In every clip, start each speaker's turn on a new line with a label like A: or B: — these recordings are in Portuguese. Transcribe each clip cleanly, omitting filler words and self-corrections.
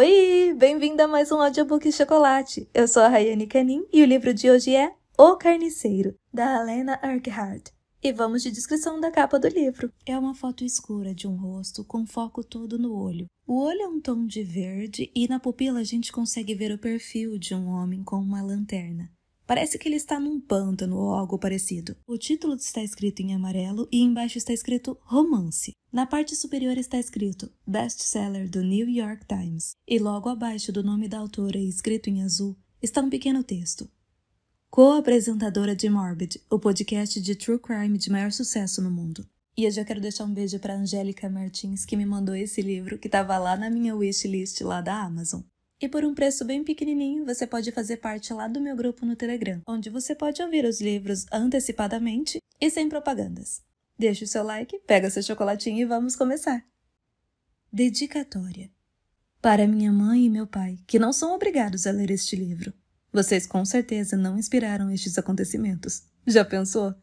A: Oi, bem-vinda a mais um Audiobook Chocolate. Eu sou a Rayane Canin e o livro de hoje é O Carniceiro, da Helena Urquhart. E vamos de descrição da capa do livro. É uma foto escura de um rosto com foco todo no olho. O olho é um tom de verde e na pupila a gente consegue ver o perfil de um homem com uma lanterna. Parece que ele está num pântano ou algo parecido. O título está escrito em amarelo e embaixo está escrito romance. Na parte superior está escrito best-seller do New York Times. E logo abaixo do nome da autora e escrito em azul está um pequeno texto. Co-apresentadora de Morbid, o podcast de true crime de maior sucesso no mundo. E eu já quero deixar um beijo para Angélica Martins, que me mandou esse livro, que estava lá na minha wishlist lá da Amazon. E por um preço bem pequenininho, você pode fazer parte lá do meu grupo no Telegram, onde você pode ouvir os livros antecipadamente e sem propagandas. Deixa o seu like, pega seu chocolatinho e vamos começar. Dedicatória. Para minha mãe e meu pai, que não são obrigados a ler este livro. Vocês com certeza não inspiraram estes acontecimentos. Já pensou?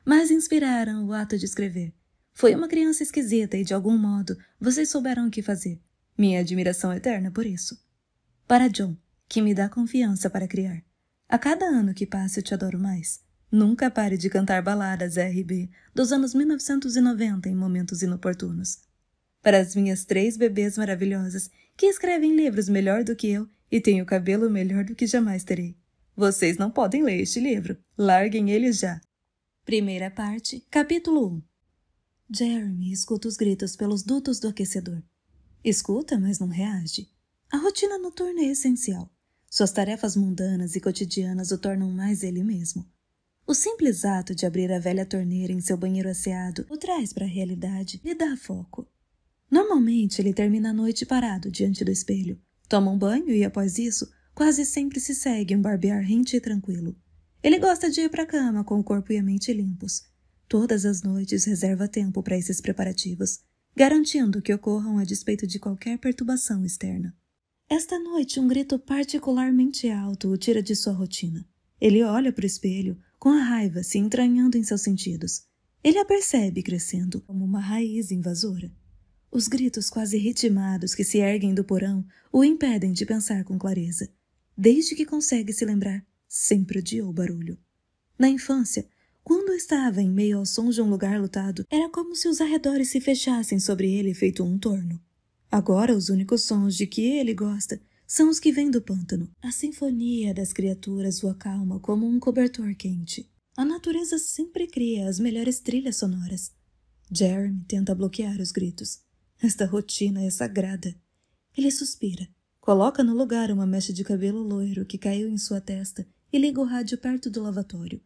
A: Mas inspiraram o ato de escrever. Foi uma criança esquisita e, de algum modo, vocês souberam o que fazer. Minha admiração eterna por isso. Para John, que me dá confiança para criar. A cada ano que passa eu te adoro mais. Nunca pare de cantar baladas R&B dos anos 1990 em momentos inoportunos. Para as minhas 3 bebês maravilhosas que escrevem livros melhor do que eu e têm o cabelo melhor do que jamais terei. Vocês não podem ler este livro. Larguem ele já. Primeira parte, capítulo 1. Jeremy escuta os gritos pelos dutos do aquecedor. Escuta, mas não reage. A rotina noturna é essencial. Suas tarefas mundanas e cotidianas o tornam mais ele mesmo. O simples ato de abrir a velha torneira em seu banheiro asseado o traz para a realidade e dá foco. Normalmente ele termina a noite parado diante do espelho, toma um banho e, após isso, quase sempre se segue um barbear rente e tranquilo. Ele gosta de ir para a cama com o corpo e a mente limpos. Todas as noites reserva tempo para esses preparativos, garantindo que ocorram a despeito de qualquer perturbação externa. Esta noite, um grito particularmente alto o tira de sua rotina. Ele olha para o espelho, com a raiva se entranhando em seus sentidos. Ele a percebe crescendo como uma raiz invasora. Os gritos quase ritmados que se erguem do porão o impedem de pensar com clareza. Desde que consegue se lembrar, sempre odiou o barulho. Na infância, quando estava em meio ao som de um lugar lotado, era como se os arredores se fechassem sobre ele feito um torno. Agora, os únicos sons de que ele gosta são os que vêm do pântano. A sinfonia das criaturas o acalma como um cobertor quente. A natureza sempre cria as melhores trilhas sonoras. Jeremy tenta bloquear os gritos. Esta rotina é sagrada. Ele suspira, coloca no lugar uma mecha de cabelo loiro que caiu em sua testa e liga o rádio perto do lavatório.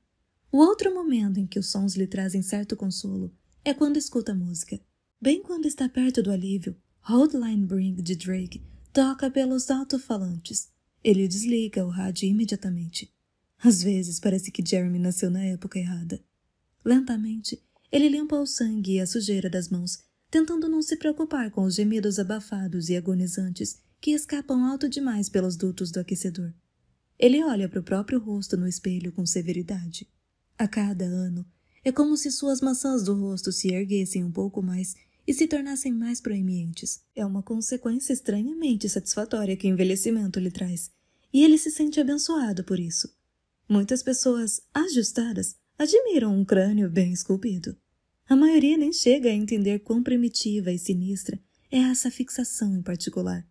A: O outro momento em que os sons lhe trazem certo consolo é quando escuta a música. Bem quando está perto do alívio, Hold Line Bring de Drake toca pelos alto-falantes. Ele desliga o rádio imediatamente. Às vezes parece que Jeremy nasceu na época errada. Lentamente, ele limpa o sangue e a sujeira das mãos, tentando não se preocupar com os gemidos abafados e agonizantes que escapam alto demais pelos dutos do aquecedor. Ele olha para o próprio rosto no espelho com severidade. A cada ano, é como se suas maçãs do rosto se erguessem um pouco mais e se tornassem mais proeminentes. É uma consequência estranhamente satisfatória que o envelhecimento lhe traz, e ele se sente abençoado por isso. Muitas pessoas ajustadas admiram um crânio bem esculpido. A maioria nem chega a entender quão primitiva e sinistra é essa fixação em particular.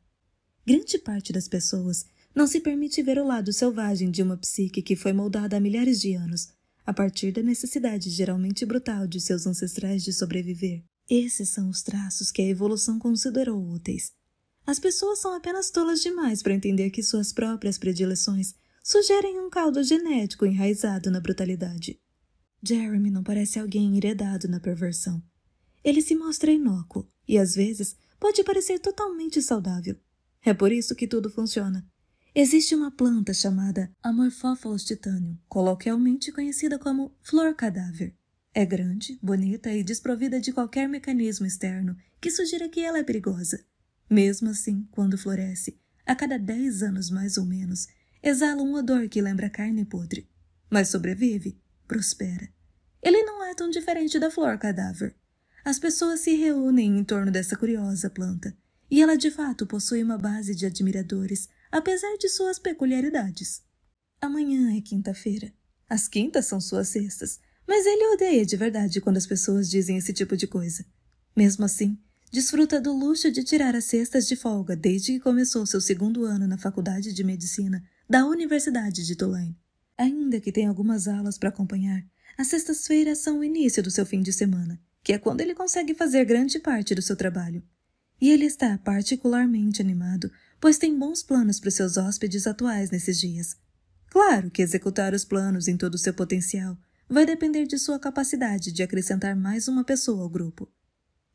A: Grande parte das pessoas não se permite ver o lado selvagem de uma psique que foi moldada há milhares de anos, a partir da necessidade geralmente brutal de seus ancestrais de sobreviver. Esses são os traços que a evolução considerou úteis. As pessoas são apenas tolas demais para entender que suas próprias predileções sugerem um caldo genético enraizado na brutalidade. Jeremy não parece alguém enredado na perversão. Ele se mostra inócuo e, às vezes, pode parecer totalmente saudável. É por isso que tudo funciona. Existe uma planta chamada Amorphophilus titanium, coloquialmente conhecida como flor cadáver. É grande, bonita e desprovida de qualquer mecanismo externo que sugira que ela é perigosa. Mesmo assim, quando floresce, a cada 10 anos mais ou menos, exala um odor que lembra carne podre. Mas sobrevive, prospera. Ele não é tão diferente da flor cadáver. As pessoas se reúnem em torno dessa curiosa planta, e ela de fato possui uma base de admiradores, apesar de suas peculiaridades. Amanhã é quinta-feira. As quintas são suas sextas, mas ele odeia de verdade quando as pessoas dizem esse tipo de coisa. Mesmo assim, desfruta do luxo de tirar as sextas de folga desde que começou seu 2º ano na Faculdade de Medicina da Universidade de Tulane. Ainda que tenha algumas aulas para acompanhar, as sextas-feiras são o início do seu fim de semana, que é quando ele consegue fazer grande parte do seu trabalho. E ele está particularmente animado, pois tem bons planos para os seus hóspedes atuais nesses dias. Claro que executar os planos em todo o seu potencial vai depender de sua capacidade de acrescentar mais uma pessoa ao grupo.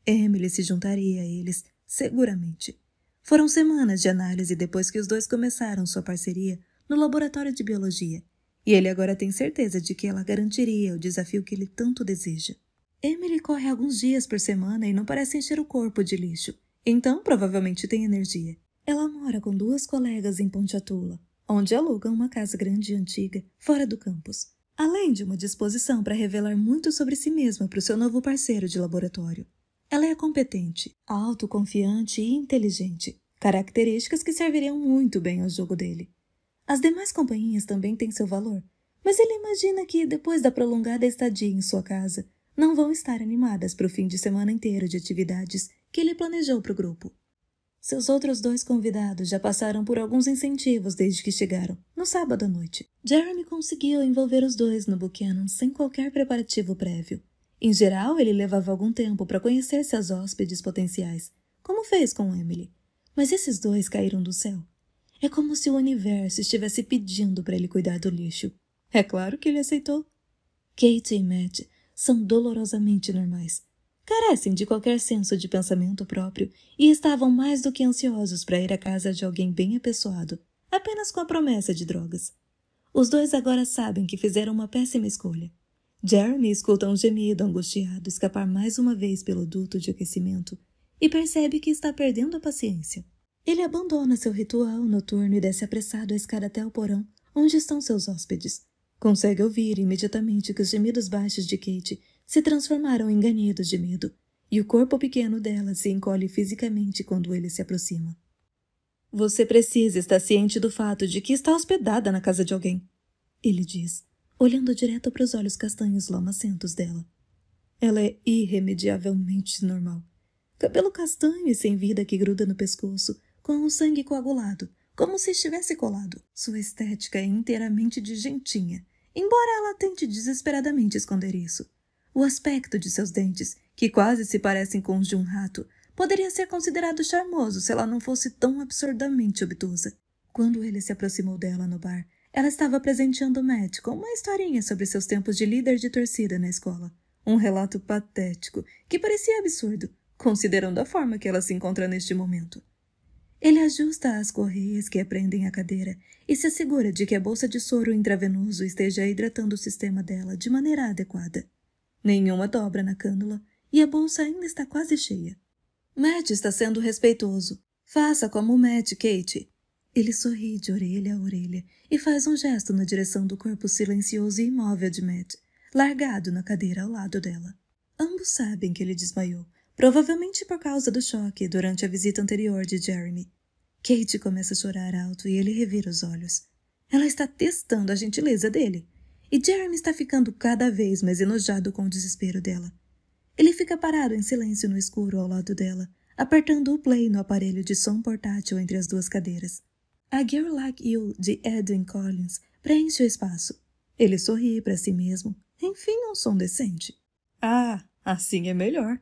A: Emily se juntaria a eles, seguramente. Foram semanas de análise depois que os dois começaram sua parceria no laboratório de biologia, e ele agora tem certeza de que ela garantiria o desafio que ele tanto deseja. Emily corre alguns dias por semana e não parece encher o corpo de lixo, então provavelmente tem energia. Ela mora com 2 colegas em Ponchatoula, onde alugam uma casa grande e antiga, fora do campus, além de uma disposição para revelar muito sobre si mesma para o seu novo parceiro de laboratório. Ela é competente, autoconfiante e inteligente, características que serviriam muito bem ao jogo dele. As demais companhias também têm seu valor, mas ele imagina que, depois da prolongada estadia em sua casa, não vão estar animadas para o fim de semana inteiro de atividades que ele planejou para o grupo. Seus outros 2 convidados já passaram por alguns incentivos desde que chegaram, no sábado à noite. Jeremy conseguiu envolver os 2 no Buchanan sem qualquer preparativo prévio. Em geral, ele levava algum tempo para conhecer seus hóspedes potenciais, como fez com Emily. Mas esses 2 caíram do céu. É como se o universo estivesse pedindo para ele cuidar do lixo. É claro que ele aceitou. Kate e Matt são dolorosamente normais. Carecem de qualquer senso de pensamento próprio e estavam mais do que ansiosos para ir à casa de alguém bem apessoado, apenas com a promessa de drogas. Os 2 agora sabem que fizeram uma péssima escolha. Jeremy escuta um gemido angustiado escapar mais uma vez pelo duto de aquecimento e percebe que está perdendo a paciência. Ele abandona seu ritual noturno e desce apressado a escada até o porão, onde estão seus hóspedes. Consegue ouvir imediatamente que os gemidos baixos de Kate se transformaram em ganidos de medo, e o corpo pequeno dela se encolhe fisicamente quando ele se aproxima. Você precisa estar ciente do fato de que está hospedada na casa de alguém, ele diz, olhando direto para os olhos castanhos lamacentos dela. Ela é irremediavelmente normal. Cabelo castanho e sem vida que gruda no pescoço, com o sangue coagulado, como se estivesse colado. Sua estética é inteiramente de gentinha, embora ela tente desesperadamente esconder isso. O aspecto de seus dentes, que quase se parecem com os de um rato, poderia ser considerado charmoso se ela não fosse tão absurdamente obtusa. Quando ele se aproximou dela no bar, ela estava presenteando Matt com uma historinha sobre seus tempos de líder de torcida na escola. Um relato patético, que parecia absurdo, considerando a forma que ela se encontra neste momento. Ele ajusta as correias que prendem a cadeira e se assegura de que a bolsa de soro intravenoso esteja hidratando o sistema dela de maneira adequada. Nenhuma dobra na cânula e a bolsa ainda está quase cheia. Matt está sendo respeitoso. Faça como Matt, Kate. Ele sorri de orelha a orelha e faz um gesto na direção do corpo silencioso e imóvel de Matt, largado na cadeira ao lado dela. Ambos sabem que ele desmaiou, provavelmente por causa do choque durante a visita anterior de Jeremy. Kate começa a chorar alto e ele revira os olhos. Ela está testando a gentileza dele, e Jeremy está ficando cada vez mais enojado com o desespero dela. Ele fica parado em silêncio no escuro ao lado dela, apertando o play no aparelho de som portátil entre as 2 cadeiras. A Girl Like You, de Edwyn Collins, preenche o espaço. Ele sorri para si mesmo. Enfim, um som decente. Ah, assim é melhor.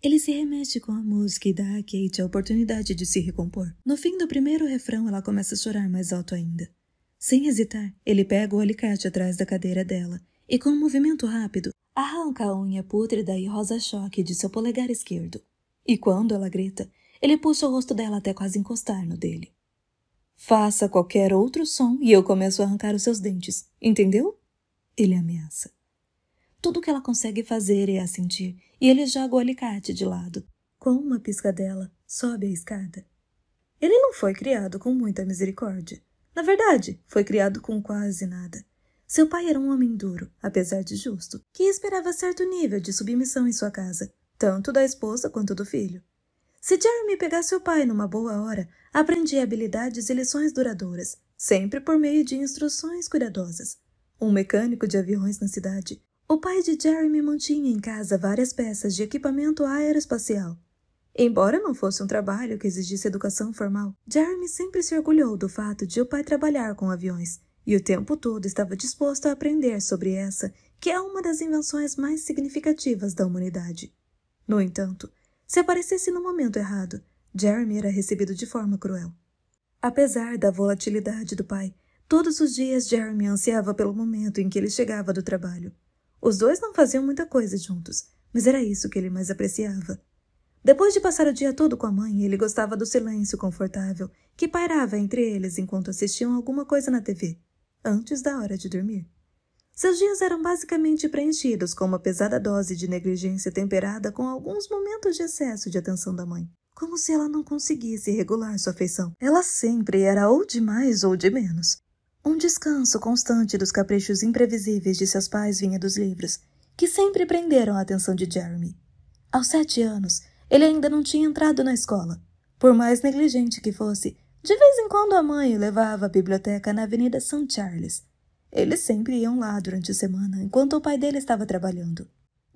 A: Ele se remexe com a música e dá a Kate a oportunidade de se recompor. No fim do primeiro refrão, ela começa a chorar mais alto ainda. Sem hesitar, ele pega o alicate atrás da cadeira dela e, com um movimento rápido, arranca a unha pútrida e rosa-choque de seu polegar esquerdo. E quando ela grita, ele puxa o rosto dela até quase encostar no dele. Faça qualquer outro som e eu começo a arrancar os seus dentes, entendeu? Ele ameaça. Tudo o que ela consegue fazer é assentir, e ele joga o alicate de lado. Com uma piscadela, sobe a escada. Ele não foi criado com muita misericórdia. Na verdade, foi criado com quase nada. Seu pai era um homem duro, apesar de justo, que esperava certo nível de submissão em sua casa, tanto da esposa quanto do filho. Se Jeremy pegasse o pai numa boa hora, aprendia habilidades e lições duradouras, sempre por meio de instruções cuidadosas. Um mecânico de aviões na cidade. O pai de Jeremy mantinha em casa várias peças de equipamento aeroespacial. Embora não fosse um trabalho que exigisse educação formal, Jeremy sempre se orgulhou do fato de o pai trabalhar com aviões, e o tempo todo estava disposto a aprender sobre essa, que é uma das invenções mais significativas da humanidade. No entanto, se aparecesse no momento errado, Jeremy era recebido de forma cruel. Apesar da volatilidade do pai, todos os dias Jeremy ansiava pelo momento em que ele chegava do trabalho. Os dois não faziam muita coisa juntos, mas era isso que ele mais apreciava. Depois de passar o dia todo com a mãe, ele gostava do silêncio confortável que pairava entre eles enquanto assistiam alguma coisa na TV, antes da hora de dormir. Seus dias eram basicamente preenchidos com uma pesada dose de negligência temperada com alguns momentos de excesso de atenção da mãe. Como se ela não conseguisse regular sua afeição. Ela sempre era ou de mais ou de menos. Um descanso constante dos caprichos imprevisíveis de seus pais vinha dos livros, que sempre prenderam a atenção de Jeremy. Aos 7 anos, ele ainda não tinha entrado na escola. Por mais negligente que fosse, de vez em quando a mãe o levava à biblioteca na Avenida St. Charles. Eles sempre iam lá durante a semana, enquanto o pai dele estava trabalhando.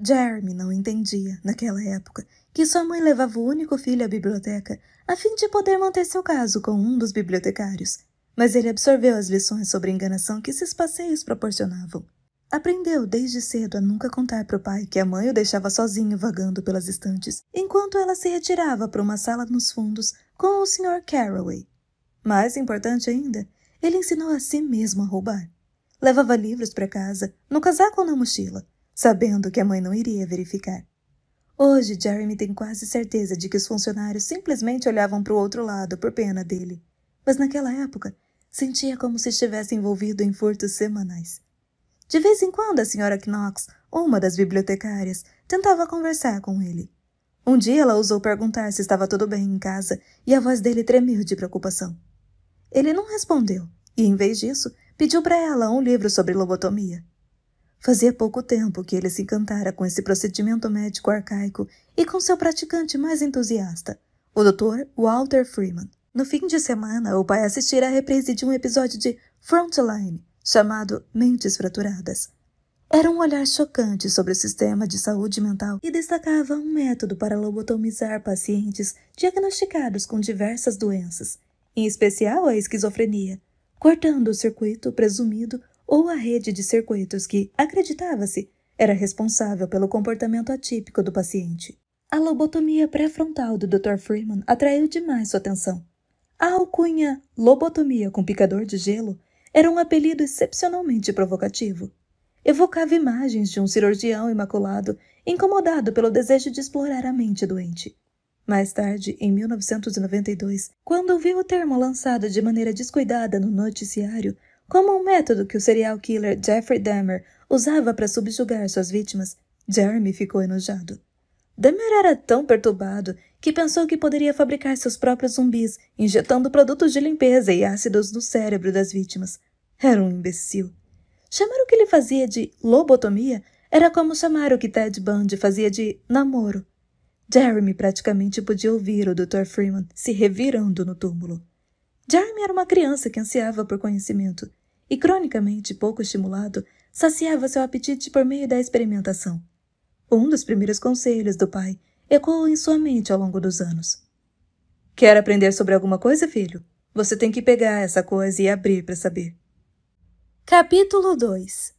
A: Jeremy não entendia, naquela época, que sua mãe levava o único filho à biblioteca a fim de poder manter seu caso com um dos bibliotecários. Mas ele absorveu as lições sobre enganação que esses passeios proporcionavam. Aprendeu desde cedo a nunca contar para o pai que a mãe o deixava sozinho vagando pelas estantes, enquanto ela se retirava para uma sala nos fundos com o Sr. Carraway. Mais importante ainda, ele ensinou a si mesmo a roubar. Levava livros para casa, no casaco ou na mochila, sabendo que a mãe não iria verificar. Hoje, Jeremy tem quase certeza de que os funcionários simplesmente olhavam para o outro lado por pena dele. Mas naquela época, sentia como se estivesse envolvido em furtos semanais. De vez em quando, a Sra. Knox, uma das bibliotecárias, tentava conversar com ele. Um dia ela ousou perguntar se estava tudo bem em casa e a voz dele tremeu de preocupação. Ele não respondeu e, em vez disso, pediu para ela um livro sobre lobotomia. Fazia pouco tempo que ele se encantara com esse procedimento médico arcaico e com seu praticante mais entusiasta, o Dr. Walter Freeman. No fim de semana, o pai assistira à reprise de um episódio de Frontline, chamado Mentes Fraturadas. Era um olhar chocante sobre o sistema de saúde mental e destacava um método para lobotomizar pacientes diagnosticados com diversas doenças, em especial a esquizofrenia, cortando o circuito presumido ou a rede de circuitos que, acreditava-se, era responsável pelo comportamento atípico do paciente. A lobotomia pré-frontal do Dr. Freeman atraiu demais sua atenção. A alcunha lobotomia com picador de gelo era um apelido excepcionalmente provocativo. Evocava imagens de um cirurgião imaculado, incomodado pelo desejo de explorar a mente doente. Mais tarde, em 1992, quando ouviu o termo lançado de maneira descuidada no noticiário, como um método que o serial killer Jeffrey Dahmer usava para subjugar suas vítimas, Jeremy ficou enojado. Dahmer era tão perturbado que pensou que poderia fabricar seus próprios zumbis, injetando produtos de limpeza e ácidos no cérebro das vítimas. Era um imbecil. Chamar o que ele fazia de lobotomia era como chamar o que Ted Bundy fazia de namoro. Jeremy praticamente podia ouvir o Dr. Freeman se revirando no túmulo. Jeremy era uma criança que ansiava por conhecimento e, cronicamente pouco estimulado, saciava seu apetite por meio da experimentação. Um dos primeiros conselhos do pai ecoou em sua mente ao longo dos anos. Quer aprender sobre alguma coisa, filho? Você tem que pegar essa coisa e abrir para saber. Capítulo 2.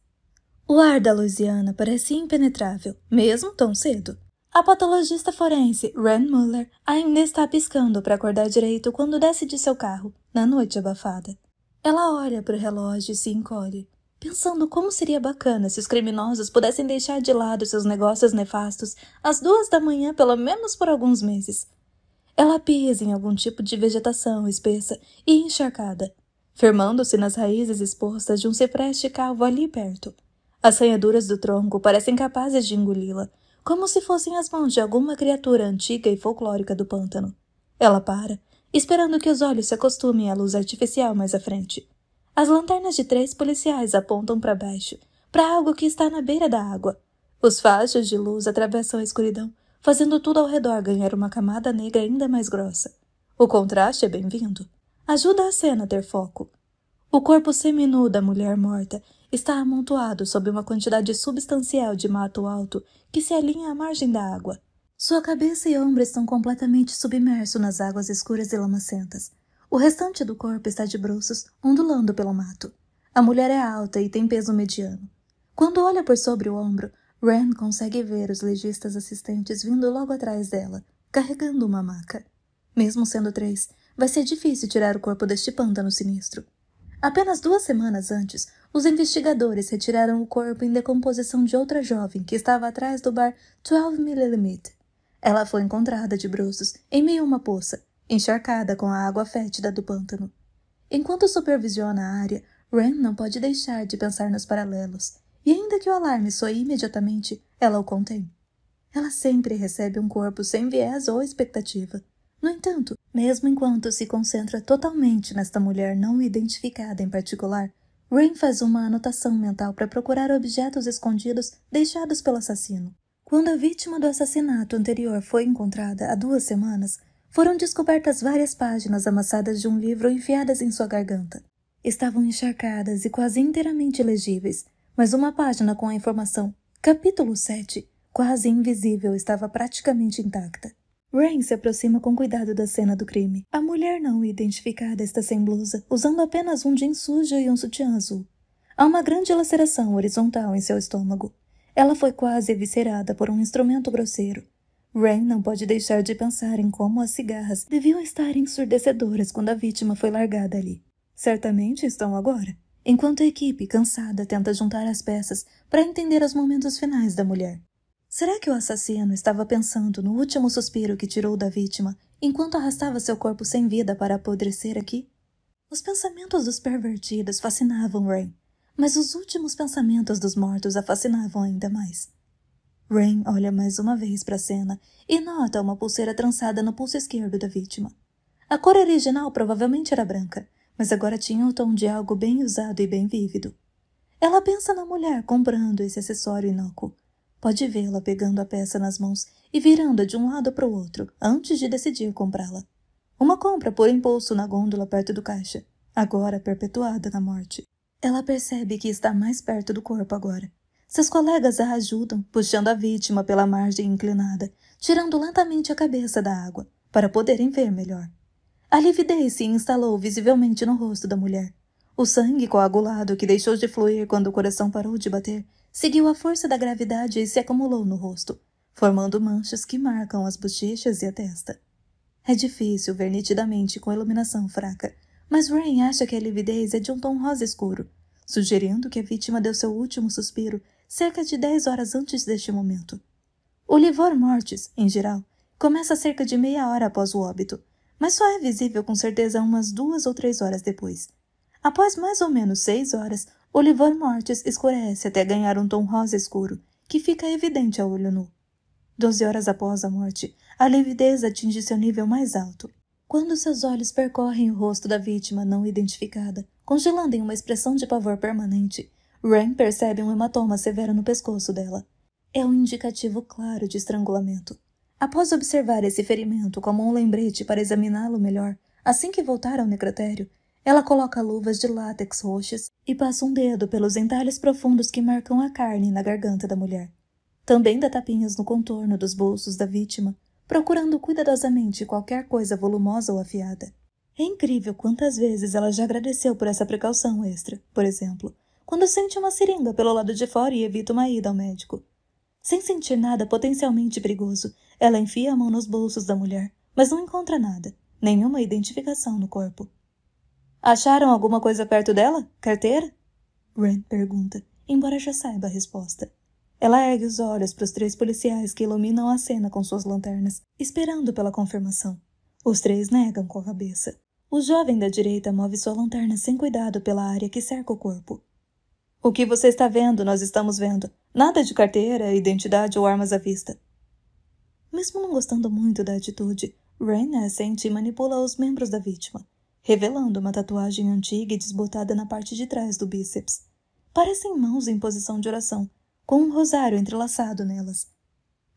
A: O ar da Louisiana parecia impenetrável, mesmo tão cedo. A patologista forense Ren Muller ainda está piscando para acordar direito quando desce de seu carro, na noite abafada. Ela olha para o relógio e se encolhe, pensando como seria bacana se os criminosos pudessem deixar de lado seus negócios nefastos às 2 da manhã pelo menos por alguns meses. Ela pisa em algum tipo de vegetação espessa e encharcada, firmando-se nas raízes expostas de um cipreste calvo ali perto. As ranhaduras do tronco parecem capazes de engoli-la, como se fossem as mãos de alguma criatura antiga e folclórica do pântano. Ela para, esperando que os olhos se acostumem à luz artificial mais à frente. As lanternas de 3 policiais apontam para baixo, para algo que está na beira da água. Os fachos de luz atravessam a escuridão, fazendo tudo ao redor ganhar uma camada negra ainda mais grossa. O contraste é bem-vindo. Ajuda a cena a ter foco. O corpo seminu da mulher morta está amontoado sob uma quantidade substancial de mato alto que se alinha à margem da água. Sua cabeça e ombros estão completamente submersos nas águas escuras e lamacentas. O restante do corpo está de bruços, ondulando pelo mato. A mulher é alta e tem peso mediano. Quando olha por sobre o ombro, Ren consegue ver os legistas assistentes vindo logo atrás dela, carregando uma maca. Mesmo sendo 3, vai ser difícil tirar o corpo deste pântano sinistro. Apenas 2 semanas antes, os investigadores retiraram o corpo em decomposição de outra jovem que estava atrás do bar 12mm. Ela foi encontrada de bruços em meio a uma poça, encharcada com a água fétida do pântano. Enquanto supervisiona a área, Ren não pode deixar de pensar nos paralelos, e ainda que o alarme soe imediatamente, ela o contém. Ela sempre recebe um corpo sem viés ou expectativa. No entanto, mesmo enquanto se concentra totalmente nesta mulher não identificada em particular, Ren faz uma anotação mental para procurar objetos escondidos deixados pelo assassino. Quando a vítima do assassinato anterior foi encontrada há 2 semanas, foram descobertas várias páginas amassadas de um livro enfiadas em sua garganta. Estavam encharcadas e quase inteiramente legíveis, mas uma página com a informação Capítulo 7, quase invisível, estava praticamente intacta. Ren se aproxima com cuidado da cena do crime. A mulher não identificada está sem blusa, usando apenas um jeans sujo e um sutiã azul. Há uma grande laceração horizontal em seu estômago. Ela foi quase eviscerada por um instrumento grosseiro. Ren não pode deixar de pensar em como as cigarras deviam estar ensurdecedoras quando a vítima foi largada ali. Certamente estão agora, enquanto a equipe, cansada, tenta juntar as peças para entender os momentos finais da mulher. Será que o assassino estava pensando no último suspiro que tirou da vítima enquanto arrastava seu corpo sem vida para apodrecer aqui? Os pensamentos dos pervertidos fascinavam Ren, mas os últimos pensamentos dos mortos a fascinavam ainda mais. Ren olha mais uma vez para a cena e nota uma pulseira trançada no pulso esquerdo da vítima. A cor original provavelmente era branca, mas agora tinha o tom de algo bem usado e bem vívido. Ela pensa na mulher comprando esse acessório inócuo. Pode vê-la pegando a peça nas mãos e virando-a de um lado para o outro antes de decidir comprá-la. Uma compra por impulso na gôndola perto do caixa, agora perpetuada na morte. Ela percebe que está mais perto do corpo agora. Seus colegas a ajudam, puxando a vítima pela margem inclinada, tirando lentamente a cabeça da água, para poderem ver melhor. A lividez se instalou visivelmente no rosto da mulher. O sangue coagulado que deixou de fluir quando o coração parou de bater, seguiu a força da gravidade e se acumulou no rosto, formando manchas que marcam as bochechas e a testa. É difícil ver nitidamente com iluminação fraca, mas Ren acha que a lividez é de um tom rosa escuro, sugerindo que a vítima deu seu último suspiro cerca de 10 horas antes deste momento. O livor mortis, em geral, começa cerca de meia hora após o óbito, mas só é visível com certeza umas 2 ou 3 horas depois. Após mais ou menos 6 horas, o livor mortis escurece até ganhar um tom rosa escuro, que fica evidente a olho nu. 12 horas após a morte, a lividez atinge seu nível mais alto. Quando seus olhos percorrem o rosto da vítima não identificada, congelando em uma expressão de pavor permanente, Ren percebe um hematoma severo no pescoço dela. É um indicativo claro de estrangulamento. Após observar esse ferimento como um lembrete para examiná-lo melhor, assim que voltar ao necrotério, ela coloca luvas de látex roxas e passa um dedo pelos entalhes profundos que marcam a carne na garganta da mulher. Também dá tapinhas no contorno dos bolsos da vítima, procurando cuidadosamente qualquer coisa volumosa ou afiada. É incrível quantas vezes ela já agradeceu por essa precaução extra, por exemplo, quando sente uma seringa pelo lado de fora e evita uma ida ao médico. Sem sentir nada potencialmente perigoso, ela enfia a mão nos bolsos da mulher, mas não encontra nada, nenhuma identificação no corpo. Acharam alguma coisa perto dela? Carteira? Ren pergunta, embora já saiba a resposta. Ela ergue os olhos para os 3 policiais que iluminam a cena com suas lanternas, esperando pela confirmação. Os 3 negam com a cabeça. O jovem da direita move sua lanterna sem cuidado pela área que cerca o corpo. O que você está vendo, nós estamos vendo. Nada de carteira, identidade ou armas à vista. Mesmo não gostando muito da atitude, Ren assente e manipula os membros da vítima, revelando uma tatuagem antiga e desbotada na parte de trás do bíceps. Parecem mãos em posição de oração, com um rosário entrelaçado nelas.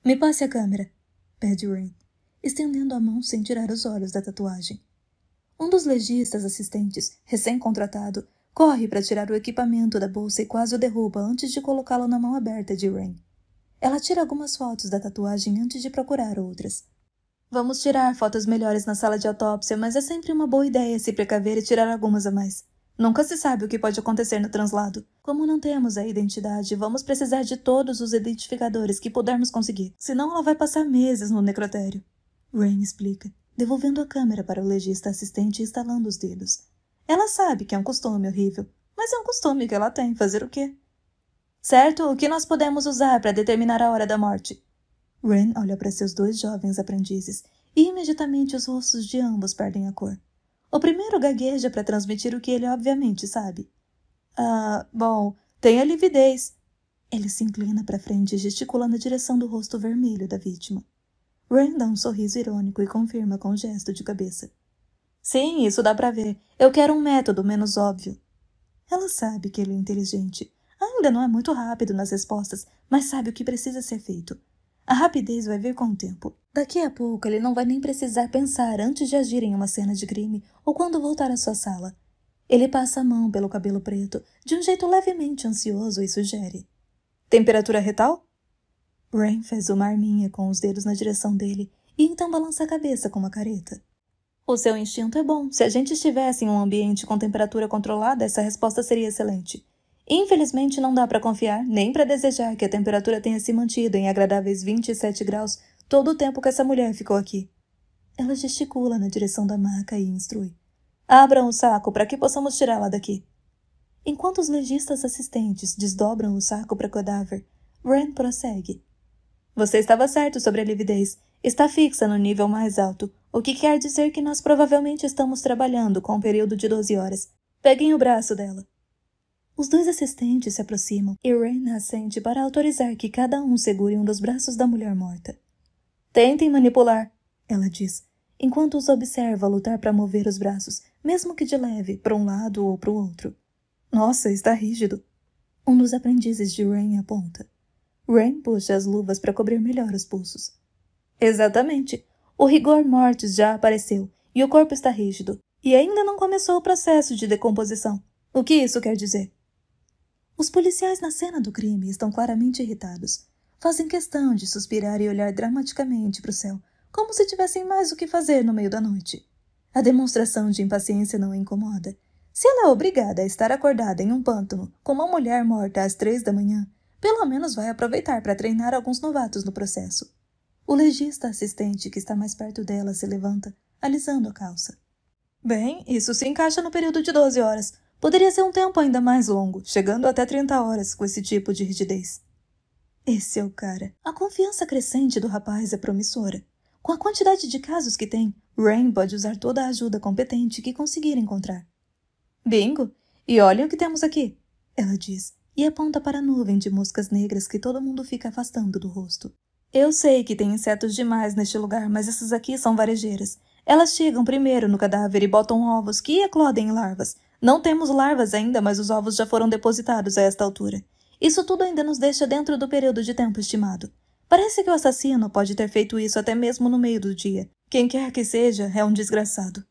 A: Me passe a câmera. pede Rain, estendendo a mão sem tirar os olhos da tatuagem. Um dos legistas assistentes, recém-contratado, corre para tirar o equipamento da bolsa e quase o derruba antes de colocá-lo na mão aberta de Rain. Ela tira algumas fotos da tatuagem antes de procurar outras. Vamos tirar fotos melhores na sala de autópsia, mas é sempre uma boa ideia se precaver e tirar algumas a mais. Nunca se sabe o que pode acontecer no translado. Como não temos a identidade, vamos precisar de todos os identificadores que pudermos conseguir. Senão ela vai passar meses no necrotério. Rain explica, devolvendo a câmera para o legista assistente e estalando os dedos. Ela sabe que é um costume horrível, mas é um costume que ela tem, fazer o quê? Certo, o que nós podemos usar para determinar a hora da morte? Rain olha para seus 2 jovens aprendizes e imediatamente os rostos de ambos perdem a cor. O primeiro gagueja para transmitir o que ele obviamente sabe. Bom, tem a lividez. Ele se inclina para frente e gesticula na direção do rosto vermelho da vítima. Rain dá um sorriso irônico e confirma com um gesto de cabeça. Sim, isso dá para ver. Eu quero um método menos óbvio. Ela sabe que ele é inteligente. Ainda não é muito rápido nas respostas, mas sabe o que precisa ser feito. A rapidez vai vir com o tempo. Daqui a pouco ele não vai nem precisar pensar antes de agir em uma cena de crime ou quando voltar à sua sala. Ele passa a mão pelo cabelo preto, de um jeito levemente ansioso e sugere. Temperatura retal? Rain faz uma arminha com os dedos na direção dele e então balança a cabeça com uma careta. O seu instinto é bom. Se a gente estivesse em um ambiente com temperatura controlada, essa resposta seria excelente. Infelizmente não dá para confiar, nem para desejar que a temperatura tenha se mantido em agradáveis 27 graus todo o tempo que essa mulher ficou aqui. Ela gesticula na direção da maca e instrui. Abram o saco para que possamos tirá-la daqui. Enquanto os legistas assistentes desdobram o saco para o cadáver, Rain prossegue. Você estava certo sobre a lividez. Está fixa no nível mais alto, o que quer dizer que nós provavelmente estamos trabalhando com um período de 12 horas. Peguem o braço dela. Os 2 assistentes se aproximam e Rain assente para autorizar que cada um segure um dos braços da mulher morta. Tentem manipular, ela diz, enquanto os observa lutar para mover os braços, mesmo que de leve, para um lado ou para o outro. Nossa, está rígido. Um dos aprendizes de Rain aponta. Rain puxa as luvas para cobrir melhor os pulsos. Exatamente. O rigor mortis já apareceu e o corpo está rígido. E ainda não começou o processo de decomposição. O que isso quer dizer? Os policiais na cena do crime estão claramente irritados. Fazem questão de suspirar e olhar dramaticamente para o céu, como se tivessem mais o que fazer no meio da noite. A demonstração de impaciência não a incomoda. Se ela é obrigada a estar acordada em um pântano com uma mulher morta às 3 da manhã, pelo menos vai aproveitar para treinar alguns novatos no processo. O legista assistente que está mais perto dela se levanta, alisando a calça. Bem, isso se encaixa no período de 12 horas. Poderia ser um tempo ainda mais longo, chegando até 30 horas com esse tipo de rigidez. Esse é o cara. A confiança crescente do rapaz é promissora. Com a quantidade de casos que tem, Rain pode usar toda a ajuda competente que conseguir encontrar. Bingo! E olhem o que temos aqui, ela diz, e aponta para a nuvem de moscas negras que todo mundo fica afastando do rosto. Eu sei que tem insetos demais neste lugar, mas essas aqui são varejeiras. Elas chegam primeiro no cadáver e botam ovos que eclodem em larvas. Não temos larvas ainda, mas os ovos já foram depositados a esta altura. Isso tudo ainda nos deixa dentro do período de tempo estimado. Parece que o assassino pode ter feito isso até mesmo no meio do dia. Quem quer que seja, é um desgraçado.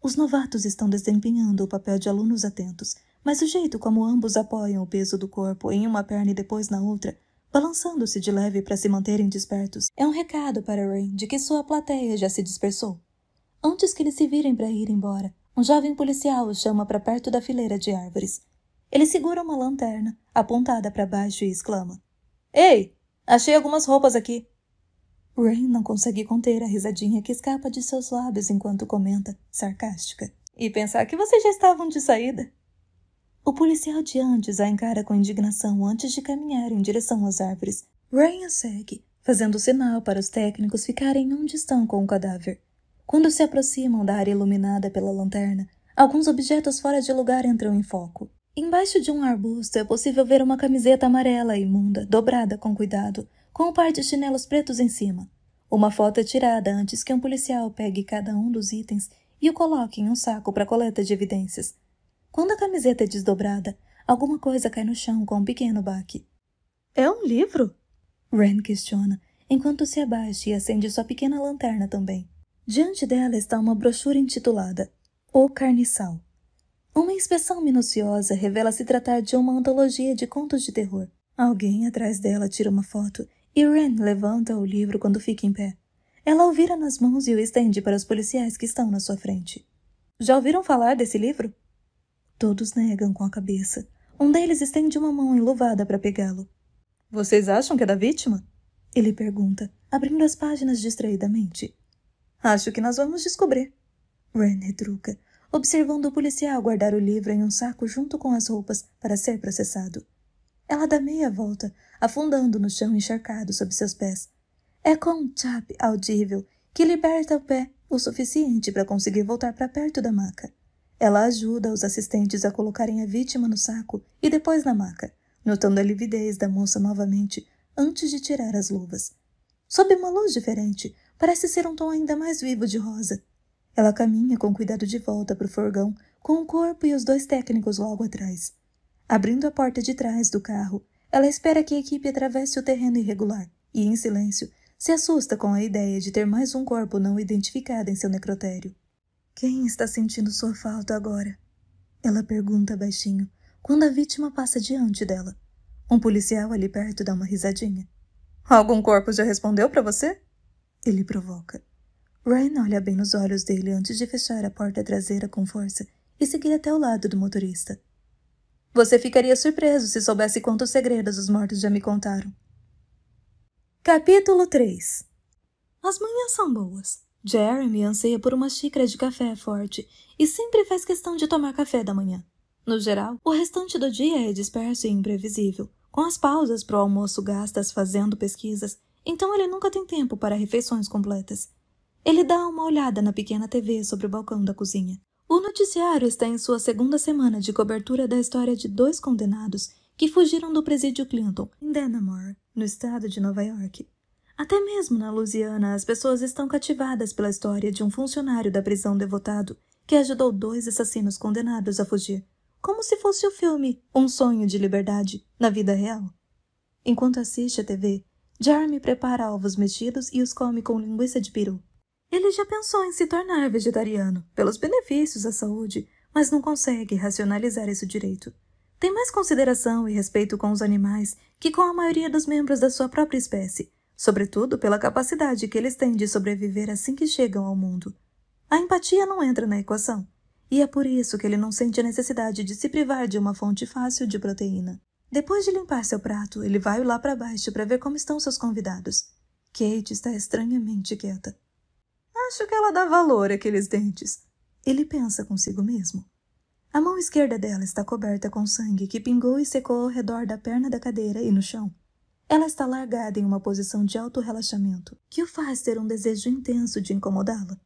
A: Os novatos estão desempenhando o papel de alunos atentos, mas o jeito como ambos apoiam o peso do corpo em uma perna e depois na outra, balançando-se de leve para se manterem despertos, é um recado para Rain de que sua plateia já se dispersou. Antes que eles se virem para ir embora, um jovem policial os chama para perto da fileira de árvores. Ele segura uma lanterna, apontada para baixo e exclama. Ei, achei algumas roupas aqui. Rain não consegue conter a risadinha que escapa de seus lábios enquanto comenta, sarcástica. E pensar que vocês já estavam de saída. O policial de antes a encara com indignação antes de caminhar em direção às árvores. Rain a segue, fazendo sinal para os técnicos ficarem onde estão com o cadáver. Quando se aproximam da área iluminada pela lanterna, alguns objetos fora de lugar entram em foco. Embaixo de um arbusto é possível ver uma camiseta amarela imunda, dobrada com cuidado, com um par de chinelos pretos em cima. Uma foto é tirada antes que um policial pegue cada um dos itens e o coloque em um saco para coleta de evidências. Quando a camiseta é desdobrada, alguma coisa cai no chão com um pequeno baque. É um livro? Rain questiona, enquanto se abaixa e acende sua pequena lanterna também. Diante dela está uma brochura intitulada O Carniçal. Uma inspeção minuciosa revela se tratar de uma antologia de contos de terror. Alguém atrás dela tira uma foto e Wren levanta o livro quando fica em pé. Ela o vira nas mãos e o estende para os policiais que estão na sua frente. Já ouviram falar desse livro? Todos negam com a cabeça. Um deles estende uma mão enluvada para pegá-lo. Vocês acham que é da vítima? Ele pergunta, abrindo as páginas distraidamente. Acho que nós vamos descobrir. Wren retruca, observando o policial guardar o livro em um saco junto com as roupas para ser processado. Ela dá meia volta, afundando no chão encharcado sob seus pés. É com um tap audível que liberta o pé o suficiente para conseguir voltar para perto da maca. Ela ajuda os assistentes a colocarem a vítima no saco e depois na maca, notando a lividez da moça novamente antes de tirar as luvas. Sob uma luz diferente, parece ser um tom ainda mais vivo de rosa. Ela caminha com cuidado de volta para o furgão, com o corpo e os 2 técnicos logo atrás. Abrindo a porta de trás do carro, ela espera que a equipe atravesse o terreno irregular e, em silêncio, se assusta com a ideia de ter mais um corpo não identificado em seu necrotério. Quem está sentindo sua falta agora? Ela pergunta baixinho, quando a vítima passa diante dela. Um policial ali perto dá uma risadinha. Algum corpo já respondeu para você? Ele provoca. Wren olha bem nos olhos dele antes de fechar a porta traseira com força e seguir até o lado do motorista. Você ficaria surpreso se soubesse quantos segredos os mortos já me contaram. Capítulo 3. As manhãs são boas. Jeremy anseia por uma xícara de café forte e sempre faz questão de tomar café da manhã. No geral, o restante do dia é disperso e imprevisível, com as pausas para o almoço gastas fazendo pesquisas, então ele nunca tem tempo para refeições completas. Ele dá uma olhada na pequena TV sobre o balcão da cozinha. O noticiário está em sua 2ª semana de cobertura da história de 2 condenados que fugiram do presídio Clinton, em Dannemora, no estado de Nova York. Até mesmo na Louisiana, as pessoas estão cativadas pela história de um funcionário da prisão devotado que ajudou 2 assassinos condenados a fugir, como se fosse o filme Um Sonho de Liberdade, na vida real. Enquanto assiste a TV, Jeremy prepara ovos mexidos e os come com linguiça de peru. Ele já pensou em se tornar vegetariano, pelos benefícios à saúde, mas não consegue racionalizar isso direito. Tem mais consideração e respeito com os animais que com a maioria dos membros da sua própria espécie, sobretudo pela capacidade que eles têm de sobreviver assim que chegam ao mundo. A empatia não entra na equação, e é por isso que ele não sente a necessidade de se privar de uma fonte fácil de proteína. Depois de limpar seu prato, ele vai lá para baixo para ver como estão seus convidados. Kate está estranhamente quieta. Acho que ela dá valor àqueles dentes. Ele pensa consigo mesmo. A mão esquerda dela está coberta com sangue que pingou e secou ao redor da perna da cadeira e no chão. Ela está largada em uma posição de auto-relaxamento, que o faz ter um desejo intenso de incomodá-la.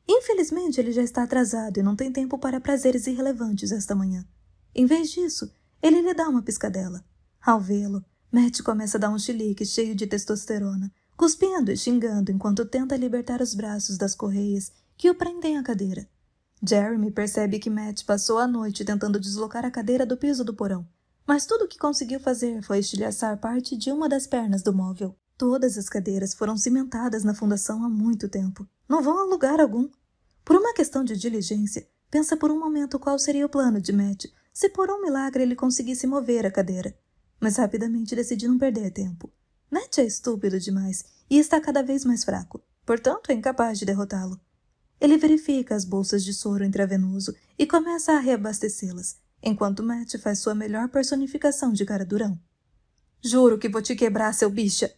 A: Infelizmente, ele já está atrasado e não tem tempo para prazeres irrelevantes esta manhã. Em vez disso, ele lhe dá uma piscadela. Ao vê-lo, Matt começa a dar um chilique cheio de testosterona, cuspindo e xingando enquanto tenta libertar os braços das correias que o prendem à cadeira. Jeremy percebe que Matt passou a noite tentando deslocar a cadeira do piso do porão, mas tudo o que conseguiu fazer foi estilhaçar parte de uma das pernas do móvel. Todas as cadeiras foram cimentadas na fundação há muito tempo. Não vão a lugar algum. Por uma questão de diligência, pensa por um momento qual seria o plano de Matt se por um milagre ele conseguisse mover a cadeira. Mas rapidamente decide não perder tempo. Matt é estúpido demais e está cada vez mais fraco, portanto é incapaz de derrotá-lo. Ele verifica as bolsas de soro intravenoso e começa a reabastecê-las, enquanto Matt faz sua melhor personificação de cara durão. Juro que vou te quebrar, seu bicha!